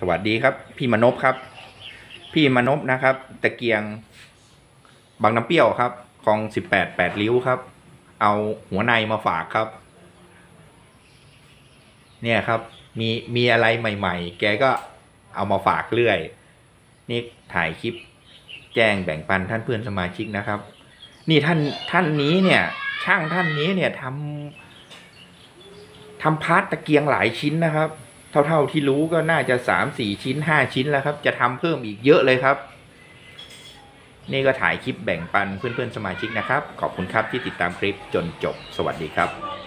สวัสดีครับพี่มนพครับพี่มนพนะครับตะเกียงบางน้ำเปรี้ยวครับคลอง18 8 ริ้วครับเอาหัวในมาฝากครับเนี่ยครับมีอะไรใหม่ๆแกก็เอามาฝากเรื่อยนี่ถ่ายคลิปแจ้งแบ่งปันท่านเพื่อนสมาชิกนะครับนี่ท่านนี้เนี่ยช่างท่านนี้เนี่ยทำพาร์ทตะเกียงหลายชิ้นนะครับเท่าที่รู้ก็น่าจะ3-4 ชิ้น5 ชิ้นแล้วครับจะทำเพิ่มอีกเยอะเลยครับนี่ก็ถ่ายคลิปแบ่งปันเพื่อนๆสมาชิกนะครับขอบคุณครับที่ติดตามคลิปจนจบสวัสดีครับ